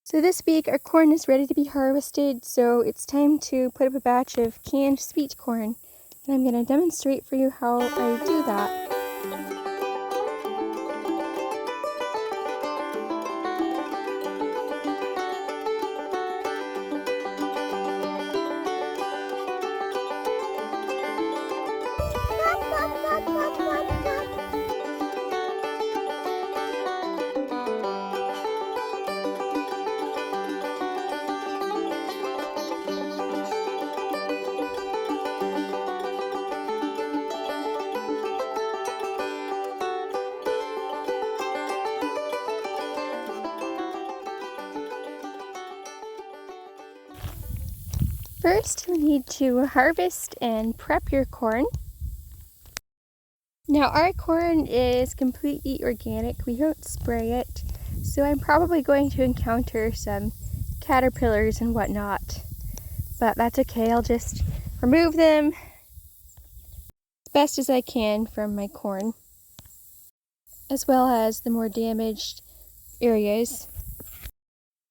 So this week our corn is ready to be harvested, so it's time to put up a batch of canned sweet corn. And I'm going to demonstrate for you how I do that. First, you need to harvest and prep your corn. Now our corn is completely organic, we don't spray it, so I'm probably going to encounter some caterpillars and whatnot, but that's okay. I'll just remove them as best as I can from my corn, as well as the more damaged areas.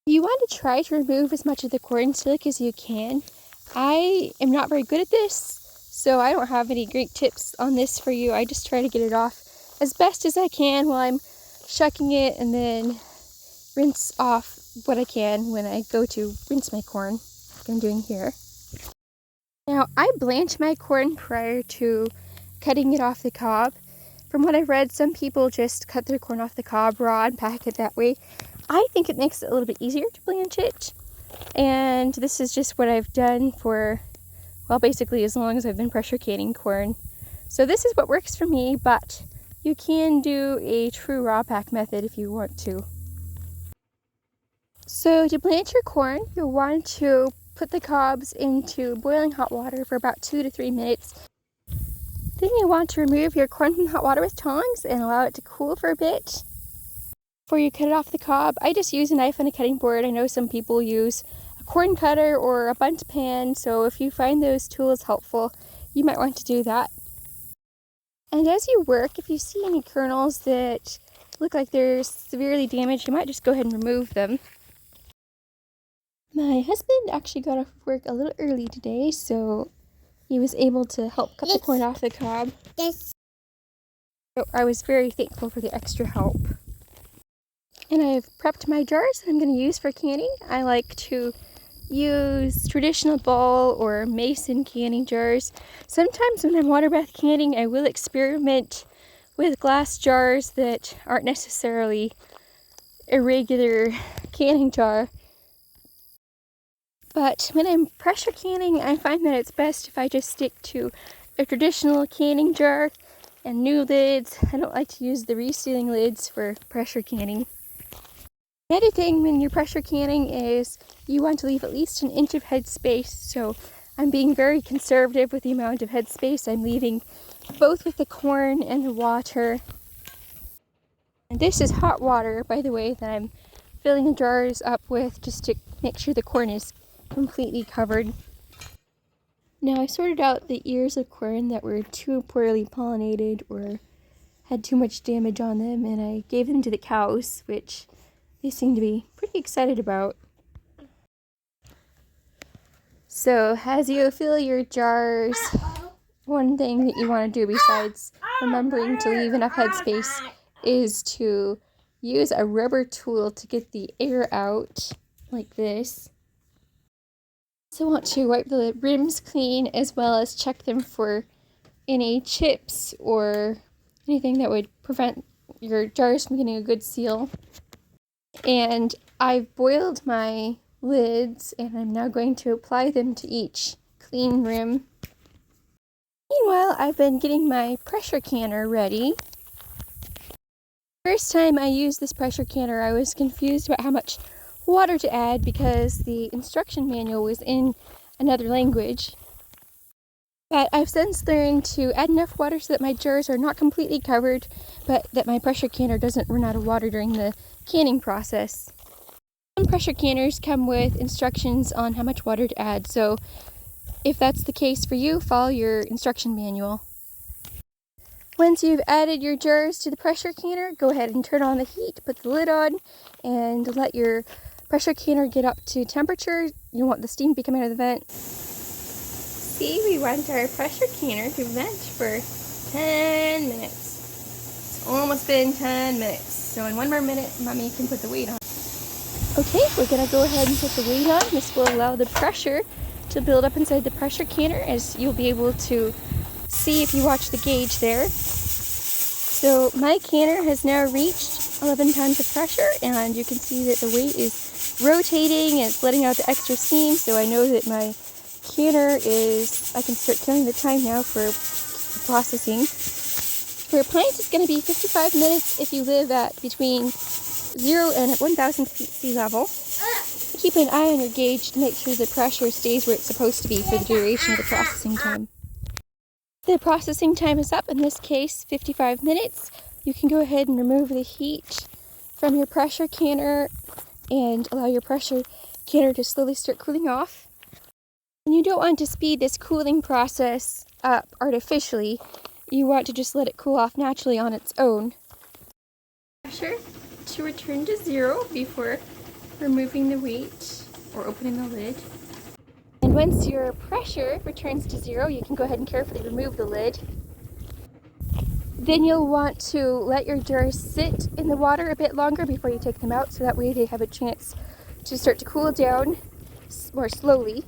You want to try to remove as much of the corn silk as you can. I am not very good at this, so I don't have any great tips on this for you. I just try to get it off as best as I can while I'm shucking it, and then rinse off what I can when I go to rinse my corn, like I'm doing here. Now, I blanch my corn prior to cutting it off the cob. From what I've read, some people just cut their corn off the cob raw and pack it that way. I think it makes it a little bit easier to blanch it. And this is just what I've done for, well, basically as long as I've been pressure canning corn. So this is what works for me, but you can do a true raw pack method if you want to. So to blanch your corn, you'll want to put the cobs into boiling hot water for about 2 to 3 minutes. Then you want to remove your corn from the hot water with tongs and allow it to cool for a bit before you cut it off the cob. I just use a knife and a cutting board. I know some people use a corn cutter or a bundt pan, so if you find those tools helpful, you might want to do that. And as you work, if you see any kernels that look like they're severely damaged, you might just go ahead and remove them. My husband actually got off work a little early today, so he was able to help cut the corn off the cob. Yes. So I was very thankful for the extra help. And I've prepped my jars that I'm going to use for canning. I like to use traditional ball or mason canning jars. Sometimes when I'm water bath canning, I will experiment with glass jars that aren't necessarily a regular canning jar. But when I'm pressure canning, I find that it's best if I just stick to a traditional canning jar and new lids. I don't like to use the resealing lids for pressure canning. Another thing when you're pressure canning is you want to leave at least an inch of headspace, so I'm being very conservative with the amount of headspace I'm leaving, both with the corn and the water. And this is hot water, by the way, that I'm filling the jars up with just to make sure the corn is completely covered. Now I sorted out the ears of corn that were too poorly pollinated or had too much damage on them, and I gave them to the cows, which they seem to be pretty excited about. So as you fill your jars, one thing that you want to do besides remembering to leave enough headspace is to use a rubber tool to get the air out, like this. Also want to wipe the rims clean, as well as check them for any chips or anything that would prevent your jars from getting a good seal. And I've boiled my lids, and I'm now going to apply them to each clean rim. Meanwhile, I've been getting my pressure canner ready. First time I used this pressure canner, I was confused about how much water to add because the instruction manual was in another language. But I've since learned to add enough water so that my jars are not completely covered, but that my pressure canner doesn't run out of water during the canning process. Some pressure canners come with instructions on how much water to add, so if that's the case for you, follow your instruction manual. Once you've added your jars to the pressure canner, go ahead and turn on the heat, put the lid on, and let your pressure canner get up to temperature. You want the steam to be coming out of the vent. See, we want our pressure canner to vent for 10 minutes. It's almost been 10 minutes. So in one more minute, Mommy can put the weight on. Okay, we're gonna go ahead and put the weight on. This will allow the pressure to build up inside the pressure canner, as you'll be able to see if you watch the gauge there. So my canner has now reached 11 tons of pressure, and you can see that the weight is rotating and it's letting out the extra steam, so I know that my canner I can start counting the time now for processing. For plants, it's going to be 55 minutes if you live at between 0 and 1,000 feet sea level. Keep an eye on your gauge to make sure the pressure stays where it's supposed to be for the duration of the processing time. The processing time is up, in this case 55 minutes. You can go ahead and remove the heat from your pressure canner and allow your pressure canner to slowly start cooling off. And you don't want to speed this cooling process up artificially. You want to just let it cool off naturally on its own. Pressure to return to 0 before removing the weight or opening the lid. And once your pressure returns to 0, you can go ahead and carefully remove the lid. Then you'll want to let your jars sit in the water a bit longer before you take them out, so that way they have a chance to start to cool down more slowly.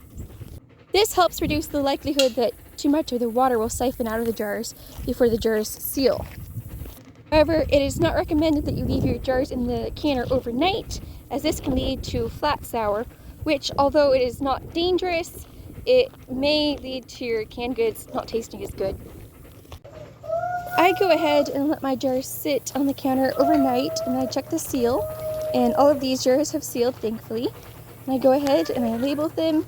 This helps reduce the likelihood that too much of the water will siphon out of the jars before the jars seal. However, it is not recommended that you leave your jars in the canner overnight, as this can lead to flat sour, which, although it is not dangerous, it may lead to your canned goods not tasting as good. I go ahead and let my jars sit on the counter overnight, and I check the seal, and all of these jars have sealed, thankfully. And I go ahead and I label them,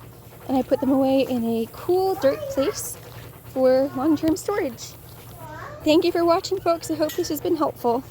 and I put them away in a cool, dark place for long-term storage. Thank you for watching, folks. I hope this has been helpful.